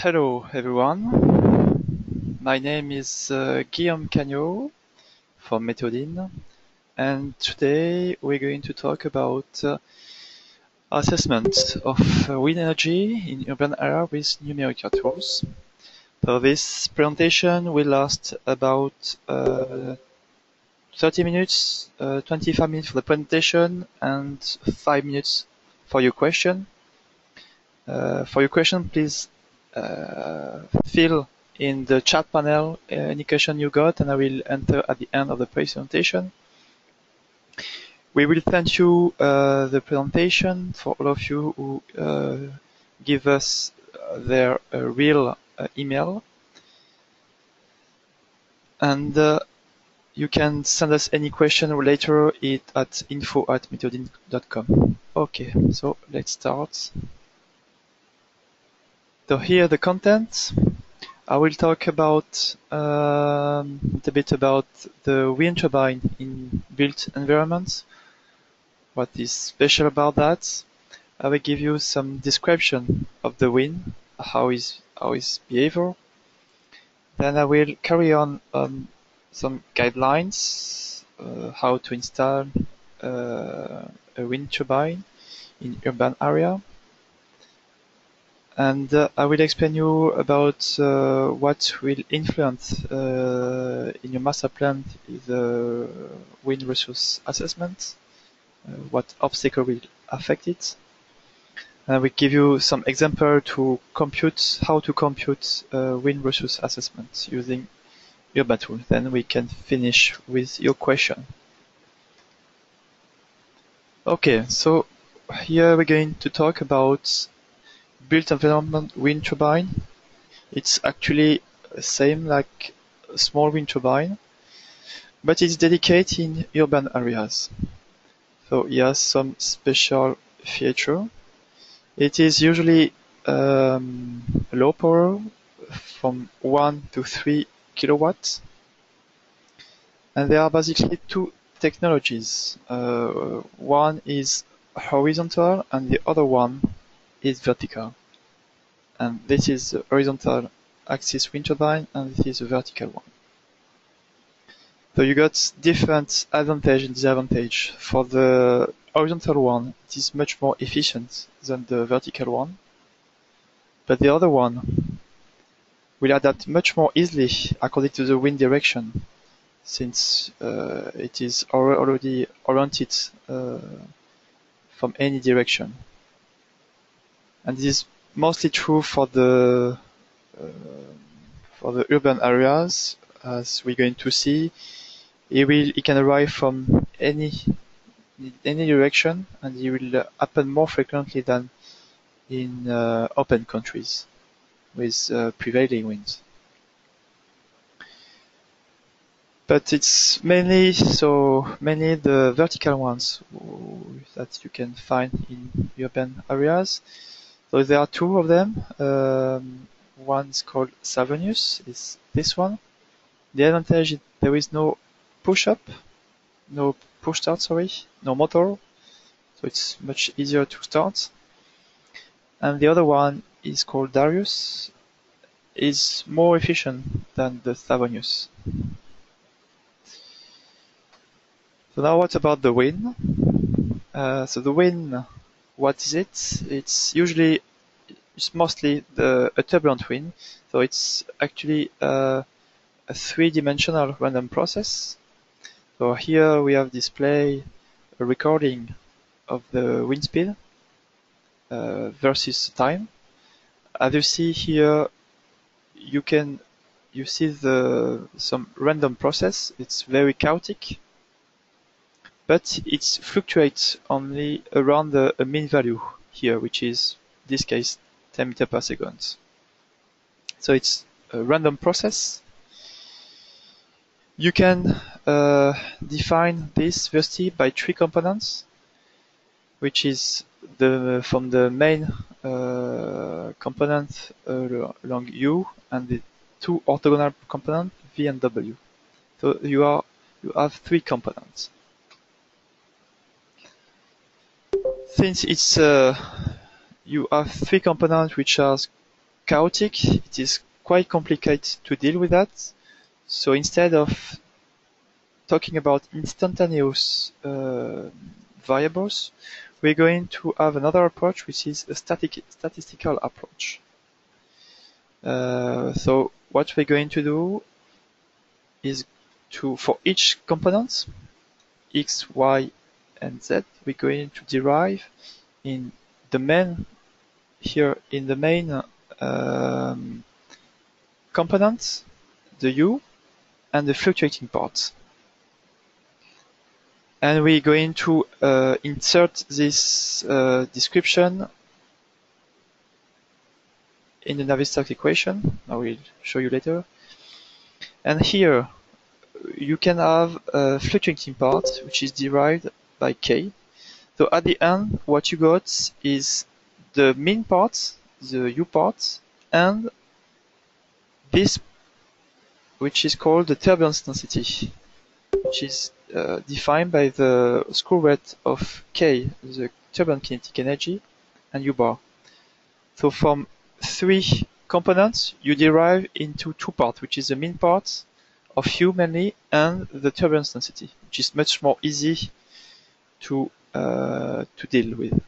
Hello everyone, my name is Guillaume Cagnot from Methodin, and today we're going to talk about assessment of wind energy in urban area with numerical tools. So this presentation will last about 30 minutes, 25 minutes for the presentation and 5 minutes for your question. Please fill in the chat panel any question you got, and I will enter at the end of the presentation. We will send you the presentation for all of you who give us their real email, and you can send us any question later at info@methodin.com. Okay, so let's start. So here the content. I will talk about a bit about the wind turbine in built environments. What is special about that? I will give you some description of the wind, how is behavior. Then I will carry on some guidelines, how to install a wind turbine in urban area. And I will explain you about what will influence in your master plan the wind resource assessment, what obstacle will affect it. And I will give you some example to compute how to compute wind resource assessment using UrbaTool. Then we can finish with your question. Okay, so here we're going to talk about built environment wind turbine. It's actually the same like a small wind turbine, but it's dedicated in urban areas. So it has some special feature. It is usually low power from 1 to 3 kilowatts, and there are basically two technologies. One is horizontal and the other one is vertical, and this is the horizontal axis wind turbine and this is the vertical one. So you got different advantage and disadvantage. For the horizontal one, it is much more efficient than the vertical one, but the other one will adapt much more easily according to the wind direction, since it is already oriented from any direction. And this is mostly true for the urban areas, as we're going to see. It can arrive from any direction, and it will happen more frequently than in open countries with prevailing winds. But it's mainly the vertical ones that you can find in urban areas. So there are two of them. One is called Savonius, is this one. The advantage is there is no push start, no motor, so it's much easier to start. And the other one is called Darius, is more efficient than the Savonius. So now what about the wind? So the wind, what is it? It's mostly a turbulent wind. So it's actually a three-dimensional random process. So here we have displayed a recording of the wind speed versus time. As you see here, you see some random process. It's very chaotic, but it fluctuates only around a mean value here, which is, in this case, 10 meters per second. So it's a random process. You can define this velocity by three components, which is from the main component along U and the two orthogonal components V and W. So you have three components. Since it's you have three components which are chaotic. It is quite complicated to deal with that. So instead of talking about instantaneous variables, we're going to have another approach, which is a statistical approach. So what we're going to do is for each component, x, y, and z, we're going to derive in the main component, the u, and the fluctuating part. And we're going to insert this description in the Navier-Stokes equation. I will show you later. And here you can have a fluctuating part, which is derived by k. So at the end, what you got is the mean part, the u part, and this, which is called the turbulence density, which is defined by the square root of k, the turbulent kinetic energy, and u bar. So from 3 components, you derive into 2 parts, which is the mean part of u mainly and the turbulence density, which is much more easy to deal with.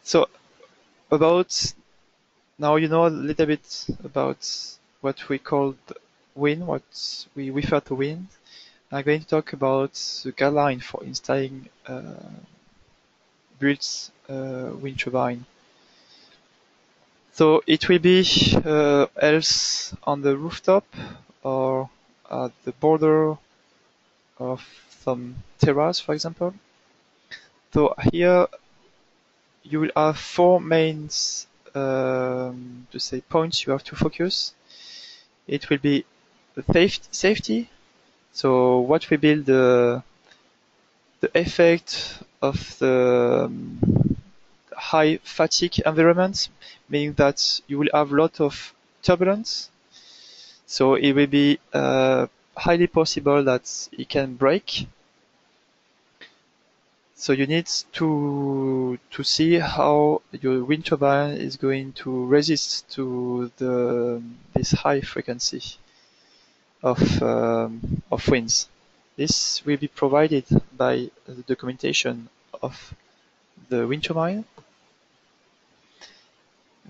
So now you know a little bit about what we call wind, what we refer to wind. I'm going to talk about the guideline for installing built wind turbine. So it will be else on the rooftop or at the border of some terrace, for example. So here you will have 4 main points you have to focus. It will be safety. So what we build the effect of the high fatigue environment, meaning that you will have a lot of turbulence. So it will be highly possible that it can break. So you need to see how your wind turbine is going to resist to this high frequency of winds. This will be provided by the documentation of the wind turbine.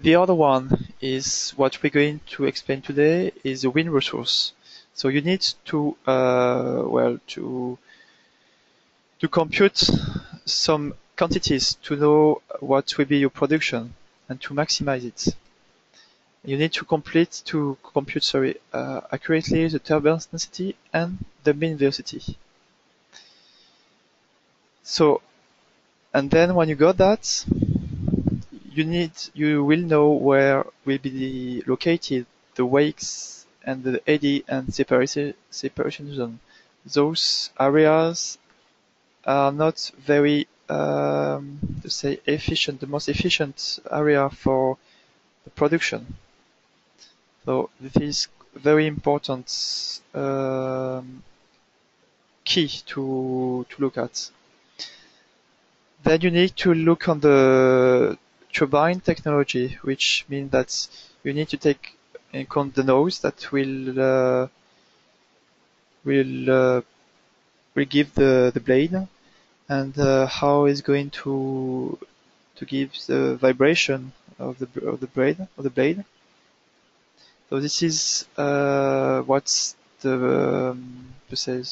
The other one is what we're going to explain today is the wind resource. So you need to to compute some quantities to know what will be your production and to maximize it. You need to compute accurately the turbulence density and the mean velocity. So, and then when you got that, you will know where will be located the wakes and the eddy and separation zone. Those areas are not very efficient, the most efficient area for the production. So this is very important key to look at. Then you need to look on the turbine technology, which means that you need to take in account the noise that will give the blade, and how it's going to give the vibration of the blade. So this is what the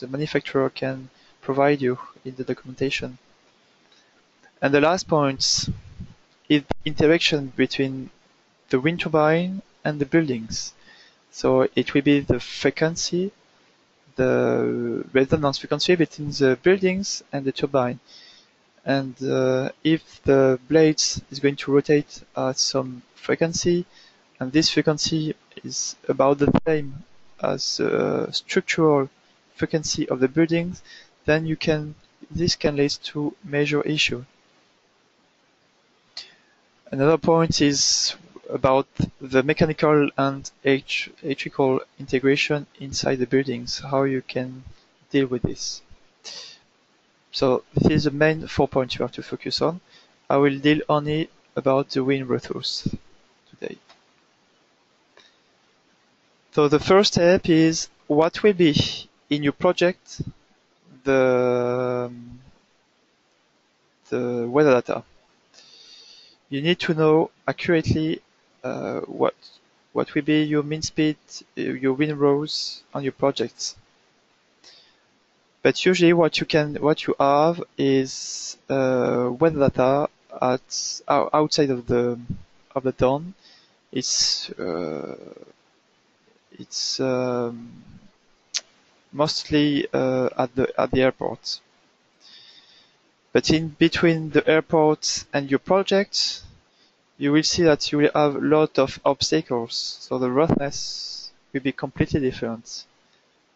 manufacturer can provide you in the documentation. And the last point is the interaction between the wind turbine and the buildings. So it will be the frequency, the resonance frequency between the buildings and the turbine. And if the blades is going to rotate at some frequency, and this frequency is about the same as the structural frequency of the buildings, then this can lead to major issue. Another point is about the mechanical and electrical integration inside the buildings, how you can deal with this. So this is the main 4 points you have to focus on. I will deal only about the wind resource today. So the first step is what will be in your project the weather data. You need to know accurately what will be your mean speed, your wind rows on your projects. But usually what you have is weather data outside of the town. It's mostly at the airport. But in between the airport and your project, you will see that you will have a lot of obstacles. So the roughness will be completely different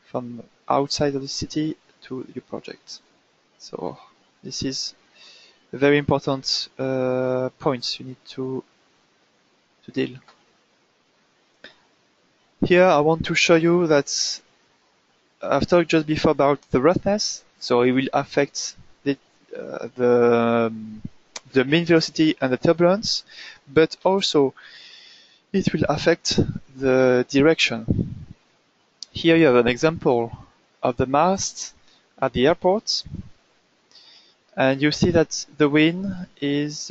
from outside of the city to your project. So this is a very important point you need to deal. Here I want to show you that I've talked just before about the roughness, so it will affect the mean velocity and the turbulence, but also it will affect the direction. Here you have an example of the mast at the airport, and you see that the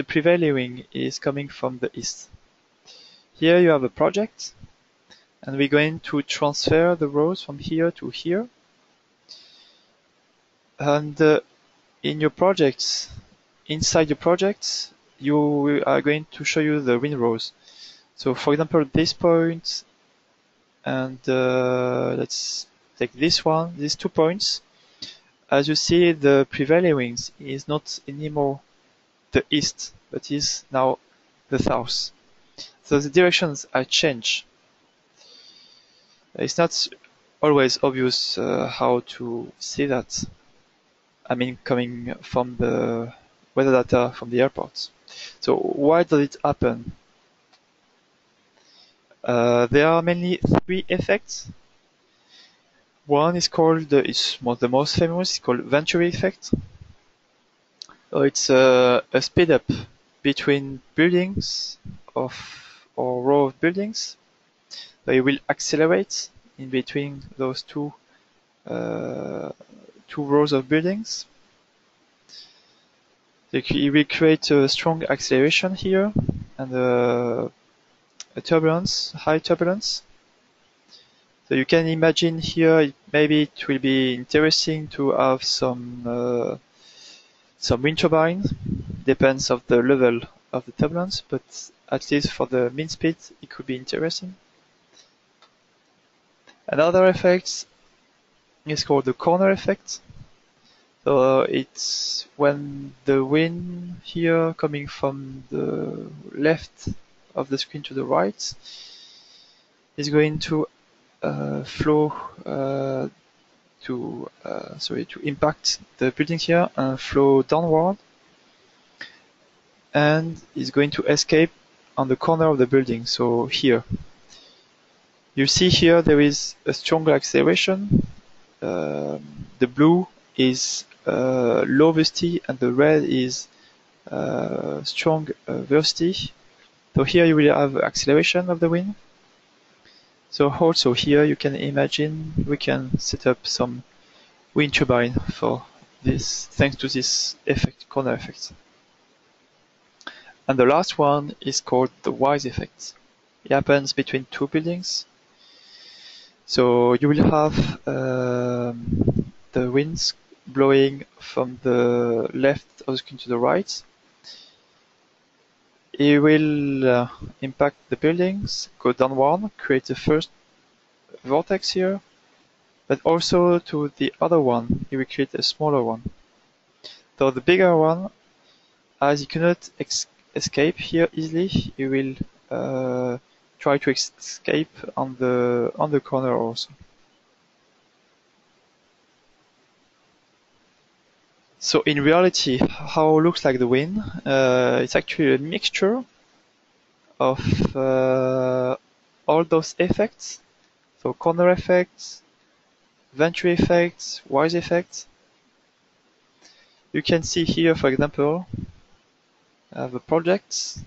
prevailing wind is coming from the east. Here you have a project, and we're going to transfer the rows from here to here. And in your projects, inside your projects, you are going to show you the wind rows. So for example, this point, and let's take this one, these 2 points. As you see, the prevailing wind is not anymore the east, but is now the south. So the directions are changed. It's not always obvious how to see that. I mean, coming from the weather data from the airport. So why does it happen? There are mainly 3 effects. One is called, the most famous, is called Venturi effect. So it's a speed up between buildings or row of buildings. So it will accelerate in between those two rows of buildings. It will create a strong acceleration here and a turbulence, high turbulence. So you can imagine here, maybe it will be interesting to have some wind turbine. Depends of the level of the turbulence, but at least for the mean speed, it could be interesting. Another effect is called the corner effect. So it's when the wind here coming from the left of the screen to the right is going to flow to impact the building here and flow downward, and is going to escape on the corner of the building. So here you see here there is a stronger acceleration. The blue is low velocity and the red is strong velocity. So here you will have acceleration of the wind. So also here you can imagine we can set up some wind turbine for this, thanks to this effect, corner effect. And the last one is called the Wise effect. It happens between 2 buildings. So you will have the winds blowing from the left of the screen to the right. It will impact the buildings, go downward, create the first vortex here, but also to the other one, it will create a smaller one. So the bigger one, as you cannot escape here easily, you will try to escape on the corner also. So in reality, how it looks like the wind, it's actually a mixture of all those effects. So corner effects, Venturi effects, Wise effects. You can see here, for example, the projects,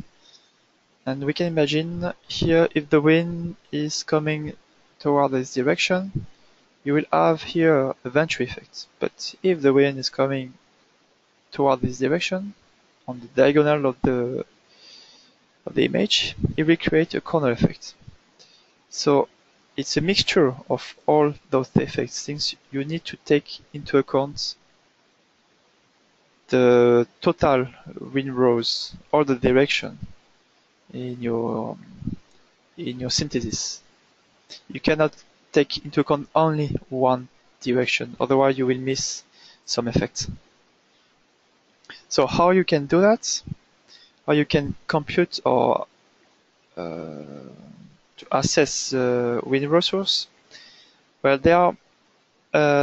and we can imagine here if the wind is coming toward this direction, you will have here a venturi effect. But if the wind is coming toward this direction, on the diagonal of the image, it will create a corner effect. So it's a mixture of all those effects, things you need to take into account the total wind rows or the direction in your synthesis. You cannot take into account only one direction, otherwise you will miss some effects. So how you can do that? How you can compute or to assess wind resource? Well, there are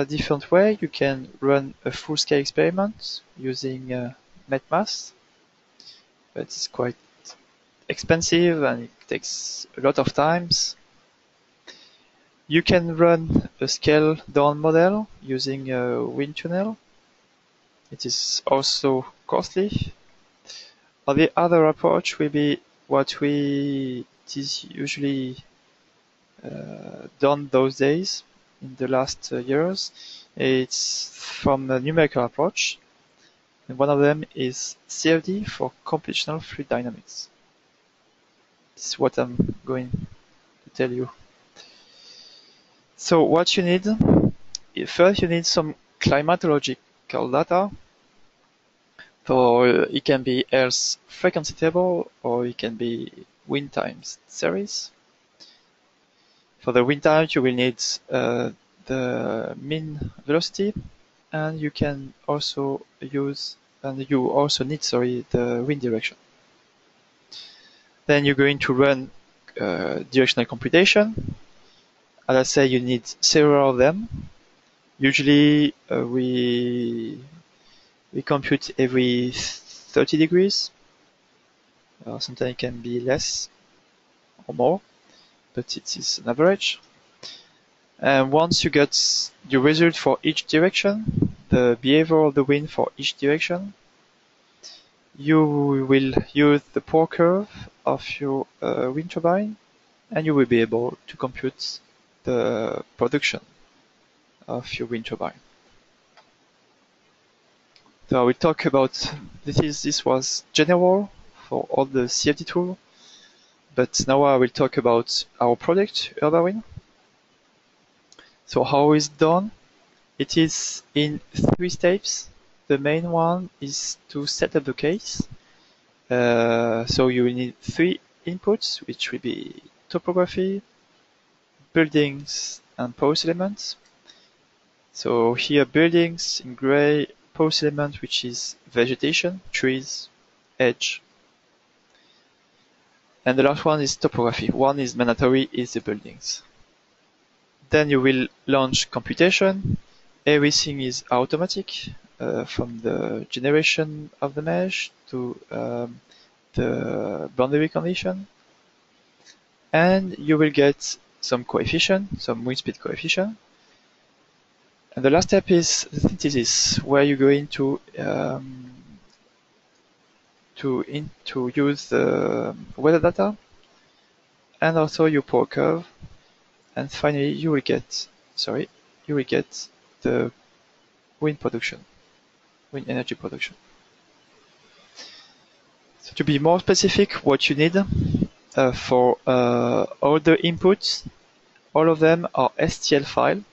different ways. You can run a full-scale experiment using MetMath, but it's quite expensive and it takes a lot of times. You can run a scale-down model using a wind tunnel. It is also costly. Or the other approach will be what it is usually done those days in the last years. It's from a numerical approach, and one of them is CFD for computational fluid dynamics. This is what I'm going to tell you. So what you need, first you need some climatological data. So it can be Earth's frequency table, or it can be wind times series. For the wind times, you will need the mean velocity, and you can also use, and you also need, the wind direction. Then you're going to run directional computation. As I say, you need several of them. Usually we compute every 30 degrees. Sometimes it can be less or more, but it is an average. And once you get the result for each direction, the behavior of the wind for each direction, you will use the power curve of your wind turbine, and you will be able to compute the production of your wind turbine. So I will talk about this was general for all the CFD tool, but now I will talk about our product, UrboWind. So how is it done? It is in 3 steps. The main one is to set up the case. So you will need 3 inputs, which will be topography, buildings, and pose elements. So here buildings in gray, pose element, which is vegetation, trees, edge. And the last one is topography. One is mandatory, is the buildings. Then you will launch computation. Everything is automatic, from the generation of the mesh to the boundary condition. And you will get some coefficient, some wind speed coefficient. And the last step is the synthesis, where you're going to use the weather data and also your power curve. And finally, you will get the wind production, wind energy production. So to be more specific, what you need for all the inputs, all of them are STL file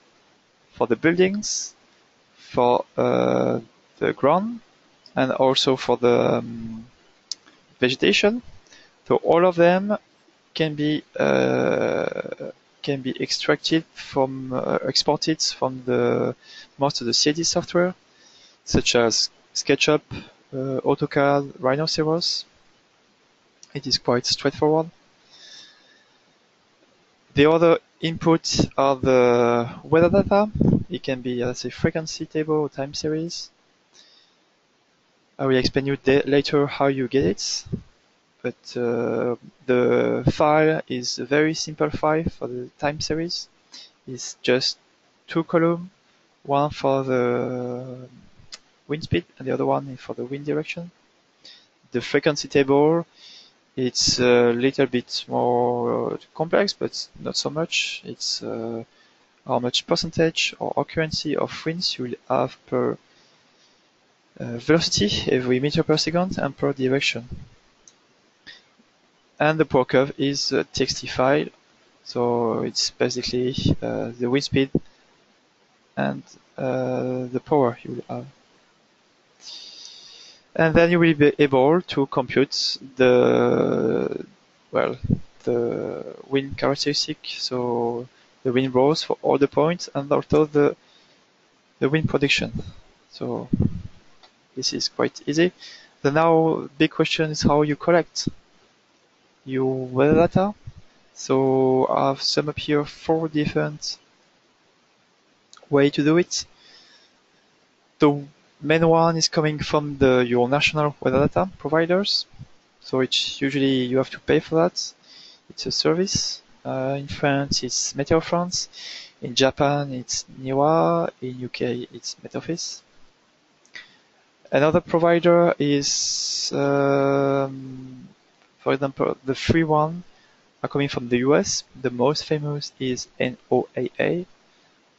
for the buildings, for the ground, and also for the vegetation. So all of them can be exported from the most of the CAD software, such as SketchUp, AutoCAD, Rhinoceros. It is quite straightforward. The other inputs are the weather data. It can be, let's say, frequency table or time series. I will explain you later how you get it. But the file is a very simple file for the time series. It's just 2 columns, one for the wind speed and the other one is for the wind direction. The frequency table, it's a little bit more complex, but not so much. It's how much percentage or occurrency of winds you will have per velocity every meter per second and per direction. And the power curve is a TXT file, so it's basically the wind speed and the power you will have. And then you will be able to compute the wind characteristic, so the wind rows for all the points and also the wind prediction. So this is quite easy. The now big question is how you collect your weather data. So I've summed up here 4 different ways to do it. The main one is coming from your national weather data providers. So it's usually you have to pay for that. It's a service. In France, it's Météo France. In Japan, it's NIWA. In UK, it's Met Office. Another provider is, for example, the free one are coming from the US. The most famous is NOAA.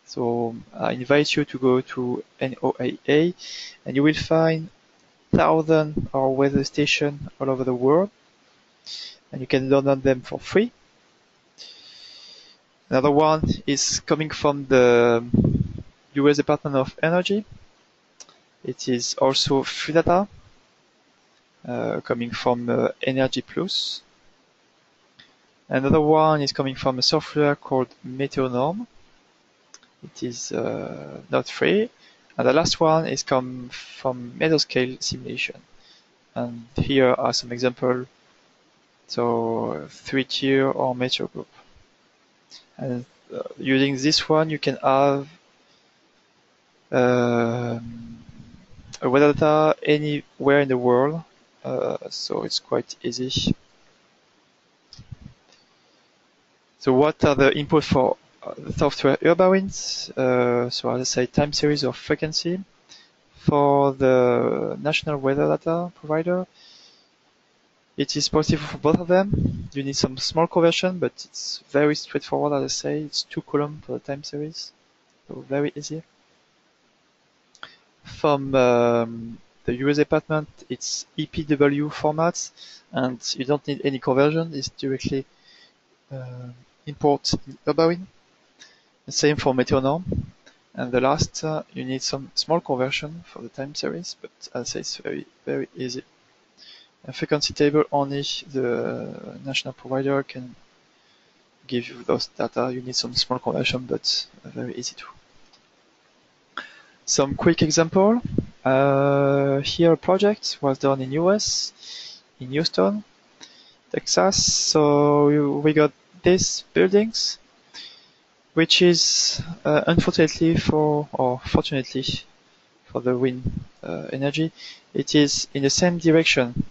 So I invite you to go to NOAA and you will find thousands of weather stations all over the world and you can download them for free. Another one is coming from the US Department of Energy. It is also free data coming from Energy Plus. Another one is coming from a software called Meteonorm. It is not free. And the last one is come from Mesoscale Simulation. And here are some examples. So 3-tier or meteo group. And using this one, you can have weather data anywhere in the world. So it's quite easy. So what are the input for the software UrbaWind? So as I say, time series or frequency. For the national weather data provider, it is possible for both of them. You need some small conversion, but it's very straightforward, as I say. It's 2 columns for the time series, so very easy. From the US department, it's EPW formats, and you don't need any conversion. It's directly import in UrbaWind. The same for Meteonorm. And the last, you need some small conversion for the time series, but as I say, it's very, very easy. A frequency table, only the national provider can give you those data. You need some small conversion, but very easy too. Some quick example. Here a project was done in US, in Houston, Texas. So we got these buildings, which is unfortunately or fortunately for the wind energy, it is in the same direction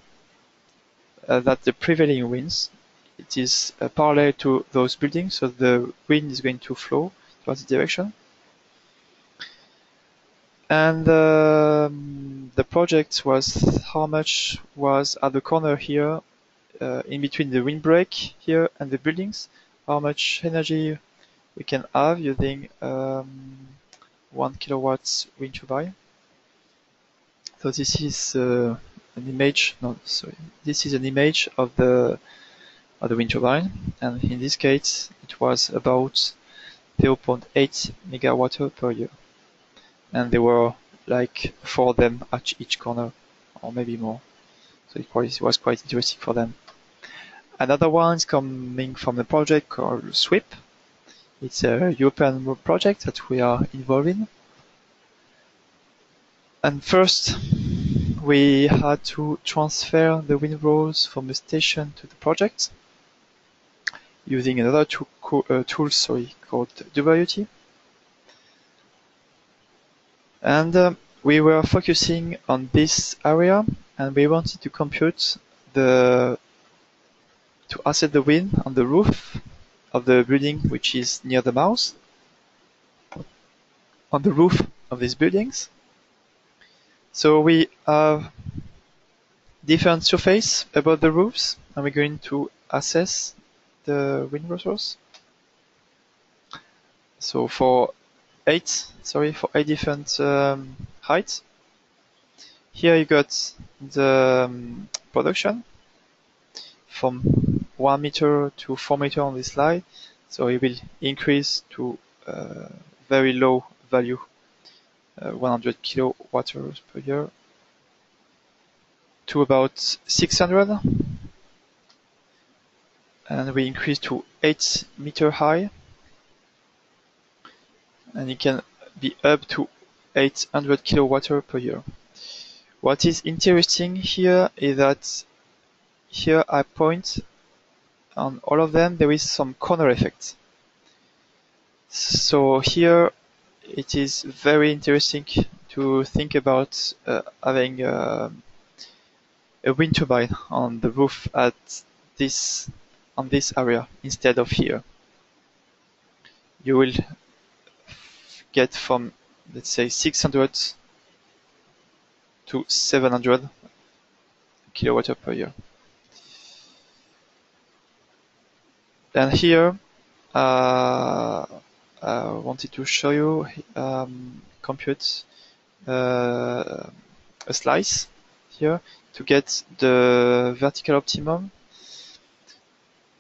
that the prevailing winds. It is parallel to those buildings, so the wind is going to flow towards the direction. And the project was how much was at the corner here, in between the windbreak here and the buildings, how much energy we can have using 1 kilowatts wind turbine. So this is an image. No, sorry. This is an image of the wind turbine, and in this case, it was about 0.8 megawatt per year, and there were like 4 of them at each corner, or maybe more. So it was quite interesting for them. Another one is coming from a project called SWIP. It's a European project that we are involved in. And first, we had to transfer the wind rows from the station to the project using another tool called WT. And we were focusing on this area, and we wanted to compute to assess the wind on the roof of the building which is near the mouse, on the roof of these buildings. So we have different surface above the roofs, and we're going to assess the wind resource. So for eight different heights. Here you got the production from 1 meter to 4 meter on this slide. So it will increase to very low value, 100 kilowatt hours per year, to about 600. And we increase to 8 meter high. And it can be up to 800 kilowatt hours per year. What is interesting here is that here I point on all of them, there is some corner effect. So here it is very interesting to think about having a wind turbine on the roof on this area instead of here. You will get from, let's say, 600 to 700 kilowatt per year. And here I wanted to show you compute a slice here to get the vertical optimum.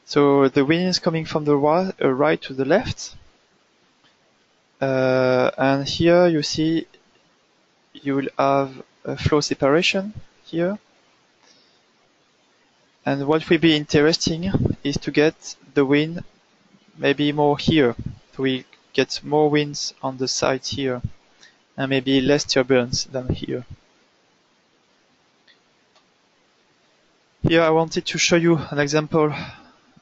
So the wind is coming from the right to the left, and here you see you will have a flow separation here. And what will be interesting is to get the wind maybe more here. So we get more winds on the side here, and maybe less turbulence than here. Here I wanted to show you an example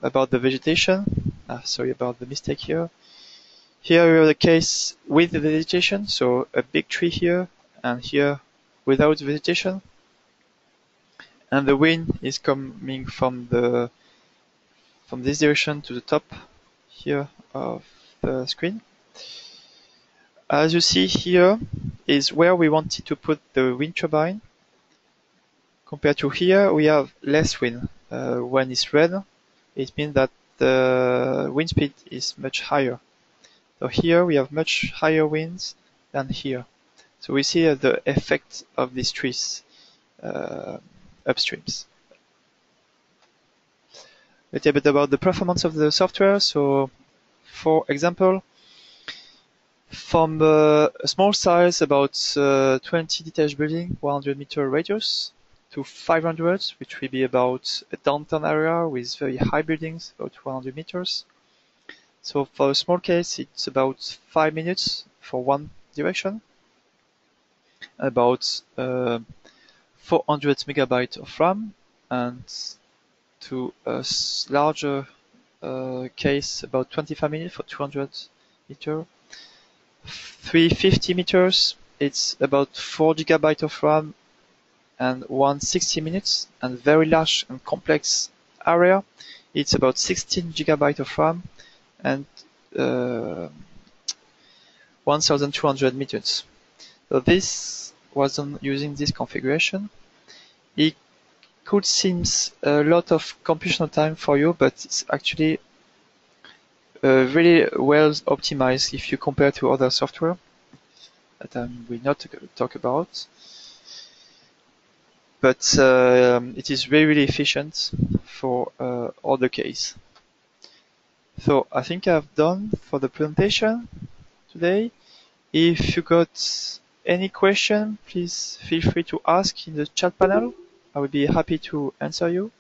about the vegetation. Sorry about the mistake here. Here we have the case with the vegetation, so a big tree here, and here without vegetation. And the wind is coming from this direction to the top here of the screen. As you see here is where we wanted to put the wind turbine. Compared to here, we have less wind. When it's red, it means that the wind speed is much higher. So here we have much higher winds than here. So we see the effect of these trees upstreams. A little bit about the performance of the software. So, for example, from a small size, about 20 detached building, 100 meter radius, to 500, which will be about a downtown area with very high buildings, about 100 meters. So for a small case, it's about 5 minutes for one direction, about 400 megabytes of RAM, and to a larger case, about 25 minutes for 200 meters. 350 meters, it's about 4 gigabytes of RAM and 160 minutes, and very large and complex area, it's about 16 gigabytes of RAM and 1200 meters. So this was done using this configuration. It could seem a lot of computational time for you, but it's actually really well optimized if you compare to other software that I will not talk about. But it is really efficient for all the case. So I think I've done for the presentation today. If you got any question, please feel free to ask in the chat panel. I will be happy to answer you.